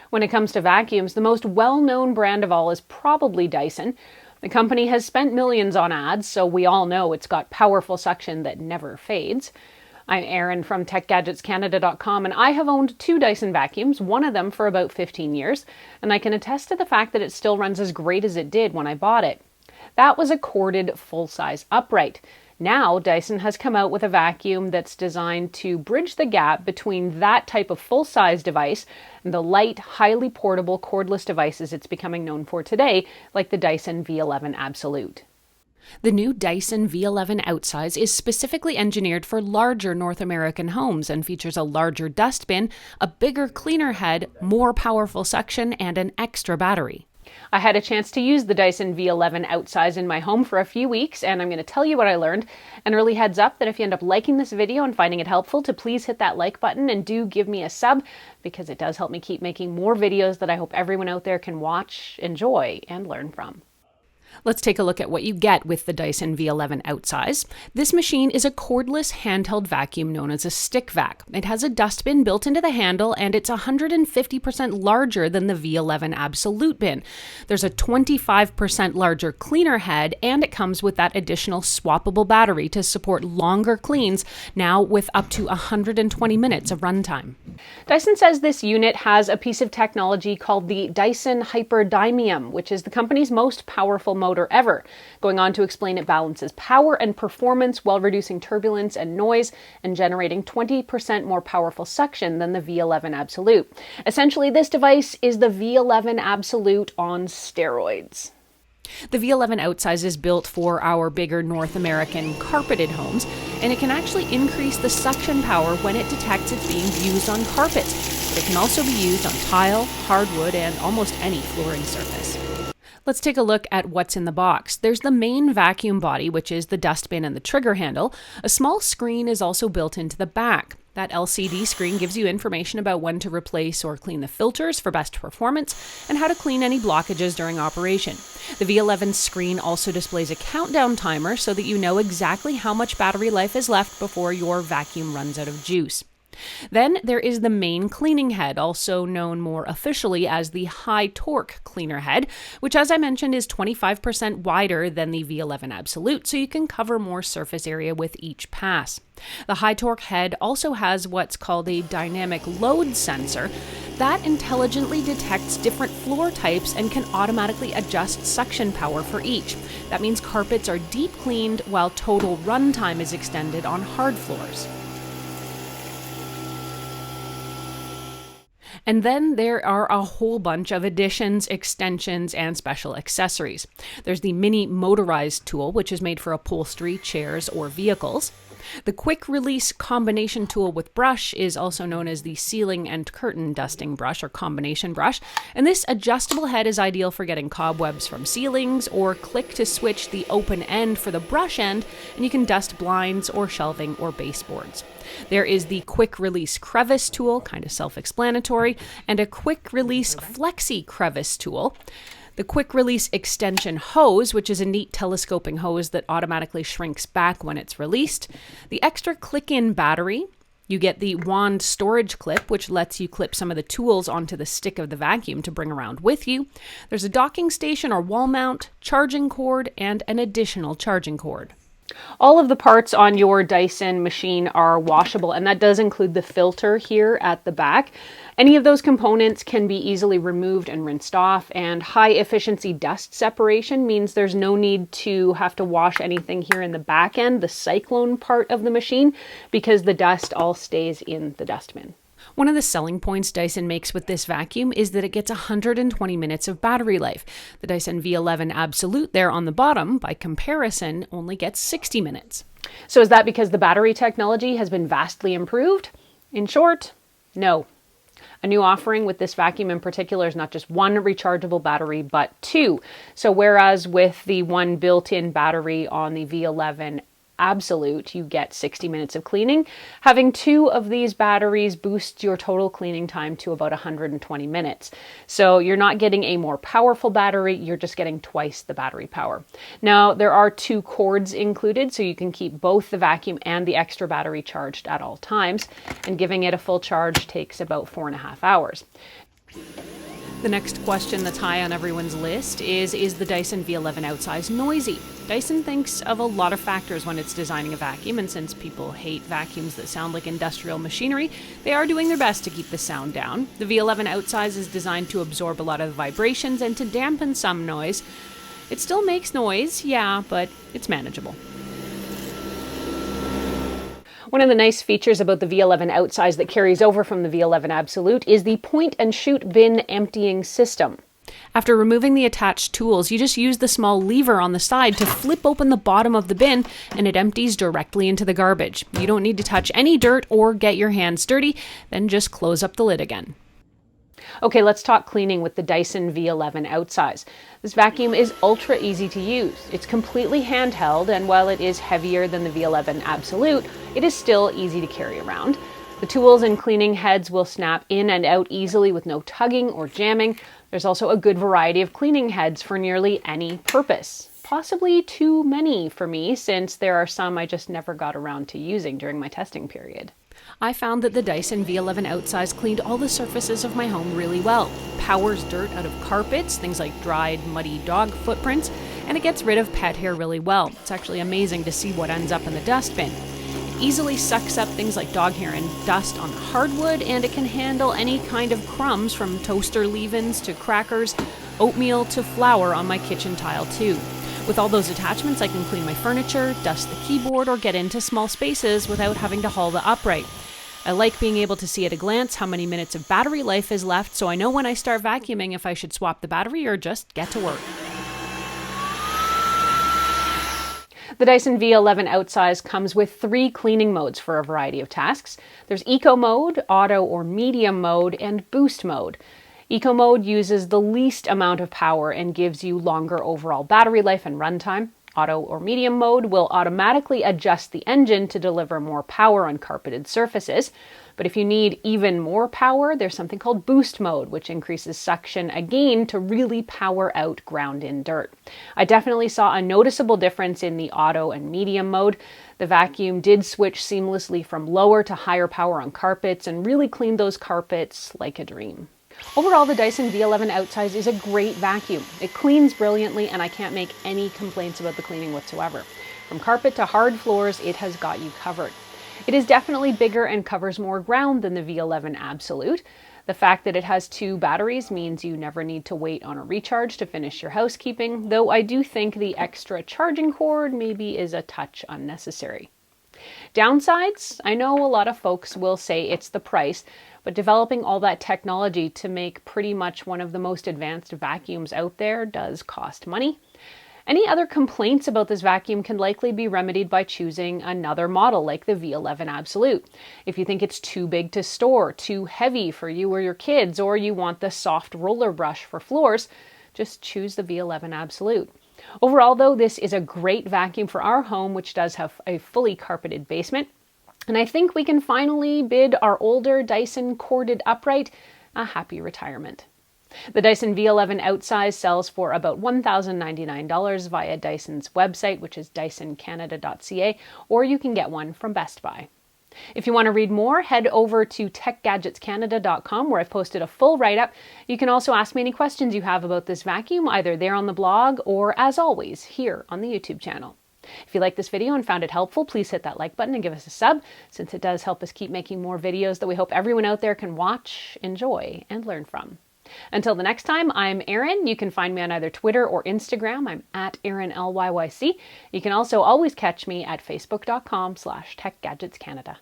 When it comes to vacuums, the most well-known brand of all is probably Dyson. The company has spent millions on ads, so we all know it's got powerful suction that never fades. I'm Erin from TechGadgetsCanada.com, and I have owned 2 Dyson vacuums, one of them for about 15 years, and I can attest to the fact that it still runs as great as it did when I bought it. That was a corded full-size upright. Now, Dyson has come out with a vacuum that's designed to bridge the gap between that type of full-size device and the light, highly portable cordless devices it's becoming known for today, like the Dyson V11 Absolute. The new Dyson V11 Outsize is specifically engineered for larger North American homes and features a larger dustbin, a bigger cleaner head, more powerful suction, and an extra battery. I had a chance to use the Dyson V11 Outsize in my home for a few weeks, and I'm going to tell you what I learned. An early heads up that if you end up liking this video and finding it helpful, to please hit that like button and do give me a sub, because it does help me keep making more videos that I hope everyone out there can watch, enjoy, and learn from. Let's take a look at what you get with the Dyson V11 Outsize. This machine is a cordless handheld vacuum known as a stick vac. It has a dustbin built into the handle, and it's 150% larger than the V11 Absolute bin. There's a 25% larger cleaner head, and it comes with that additional swappable battery to support longer cleans, now with up to 120 minutes of runtime. Dyson says this unit has a piece of technology called the Dyson Hyperdimium, which is the company's most powerful motor ever. Going on to explain, it balances power and performance while reducing turbulence and noise and generating 20% more powerful suction than the V11 Absolute. Essentially, this device is the V11 Absolute on steroids. The V11 Outsize is built for our bigger North American carpeted homes, and it can actually increase the suction power when it detects it's being used on carpet. But it can also be used on tile, hardwood, and almost any flooring surface. Let's take a look at what's in the box. There's the main vacuum body, which is the dustbin and the trigger handle. A small screen is also built into the back. That LCD screen gives you information about when to replace or clean the filters for best performance and how to clean any blockages during operation. The V11 screen also displays a countdown timer so that you know exactly how much battery life is left before your vacuum runs out of juice. Then there is the main cleaning head, also known more officially as the high torque cleaner head, which, as I mentioned, is 25% wider than the V11 Absolute, so you can cover more surface area with each pass. The high torque head also has what's called a dynamic load sensor that intelligently detects different floor types and can automatically adjust suction power for each. That means carpets are deep cleaned while total runtime is extended on hard floors. And then there are a whole bunch of additions, extensions, and special accessories. There's the mini motorized tool, which is made for upholstery, chairs, or vehicles. The quick release combination tool with brush is also known as the ceiling and curtain dusting brush, or combination brush. And this adjustable head is ideal for getting cobwebs from ceilings, or click to switch the open end for the brush end, and you can dust blinds or shelving or baseboards. There is the quick release crevice tool, kind of self-explanatory, and a quick release flexi crevice tool. The quick release extension hose, which is a neat telescoping hose that automatically shrinks back when it's released. The extra click-in battery. You get the wand storage clip, which lets you clip some of the tools onto the stick of the vacuum to bring around with you. There's a docking station or wall mount, charging cord, and an additional charging cord. All of the parts on your Dyson machine are washable, and that does include the filter here at the back. Any of those components can be easily removed and rinsed off, and high efficiency dust separation means there's no need to have to wash anything here in the back end, the cyclone part of the machine, because the dust all stays in the dustbin. One of the selling points Dyson makes with this vacuum is that it gets 120 minutes of battery life. The Dyson V11 Absolute there on the bottom, by comparison, only gets 60 minutes. So is that because the battery technology has been vastly improved? In short, no. A new offering with this vacuum in particular is not just one rechargeable battery, but 2. So whereas with the one built-in battery on the V11 Absolute, you get 60 minutes of cleaning. Having 2 of these batteries boosts your total cleaning time to about 120 minutes. So you're not getting a more powerful battery, you're just getting twice the battery power. Now, there are 2 cords included, so you can keep both the vacuum and the extra battery charged at all times, and giving it a full charge takes about 4.5 hours. The next question that's high on everyone's list is the Dyson V11 Outsize noisy? Dyson thinks of a lot of factors when it's designing a vacuum, and since people hate vacuums that sound like industrial machinery, they are doing their best to keep the sound down. The V11 Outsize is designed to absorb a lot of vibrations and to dampen some noise. It still makes noise, yeah, but it's manageable. One of the nice features about the V11 Outsize that carries over from the V11 Absolute is the point-and-shoot bin emptying system. After removing the attached tools, you just use the small lever on the side to flip open the bottom of the bin, and it empties directly into the garbage. You don't need to touch any dirt or get your hands dirty, then just close up the lid again. Okay, let's talk cleaning with the Dyson V11 Outsize. This vacuum is ultra easy to use. It's completely handheld, and while it is heavier than the V11 Absolute, it is still easy to carry around. The tools and cleaning heads will snap in and out easily with no tugging or jamming. There's also a good variety of cleaning heads for nearly any purpose. Possibly too many for me, since there are some I just never got around to using during my testing period. I found that the Dyson V11 Outsize cleaned all the surfaces of my home really well. It powers dirt out of carpets, things like dried, muddy dog footprints, and it gets rid of pet hair really well. It's actually amazing to see what ends up in the dustbin. It easily sucks up things like dog hair and dust on hardwood, and it can handle any kind of crumbs from toaster leave-ins to crackers, oatmeal to flour on my kitchen tile too. With all those attachments, I can clean my furniture, dust the keyboard, or get into small spaces without having to haul the upright. I like being able to see at a glance how many minutes of battery life is left, so I know when I start vacuuming if I should swap the battery or just get to work. The Dyson V11 Outsize comes with 3 cleaning modes for a variety of tasks. There's Eco Mode, Auto or Medium Mode, and Boost Mode. Eco Mode uses the least amount of power and gives you longer overall battery life and runtime. Auto or Medium Mode will automatically adjust the engine to deliver more power on carpeted surfaces. But if you need even more power, there's something called Boost Mode, which increases suction again to really power out ground-in dirt. I definitely saw a noticeable difference in the Auto and Medium Mode. The vacuum did switch seamlessly from lower to higher power on carpets and really cleaned those carpets like a dream. Overall, the Dyson V11 Outsize is a great vacuum. It cleans brilliantly, and I can't make any complaints about the cleaning whatsoever. From carpet to hard floors, it has got you covered. It is definitely bigger and covers more ground than the V11 Absolute. The fact that it has 2 batteries means you never need to wait on a recharge to finish your housekeeping, though I do think the extra charging cord maybe is a touch unnecessary. Downsides? I know a lot of folks will say it's the price, but developing all that technology to make pretty much one of the most advanced vacuums out there does cost money. Any other complaints about this vacuum can likely be remedied by choosing another model like the V11 Absolute. If you think it's too big to store, too heavy for you or your kids, or you want the soft roller brush for floors, just choose the V11 Absolute. Overall though, this is a great vacuum for our home, which does have a fully carpeted basement. And I think we can finally bid our older Dyson corded upright a happy retirement. The Dyson V11 Outsize sells for about $1,099 via Dyson's website, which is dysoncanada.ca, or you can get one from Best Buy. If you want to read more, head over to techgadgetscanada.com, where I've posted a full write-up. You can also ask me any questions you have about this vacuum, either there on the blog or, as always, here on the YouTube channel. If you like this video and found it helpful, please hit that like button and give us a sub, since it does help us keep making more videos that we hope everyone out there can watch, enjoy, and learn from. Until the next time, I'm Erin. You can find me on either Twitter or Instagram. I'm at ErinLYYC. You can also always catch me at facebook.com/techgadgetscanada.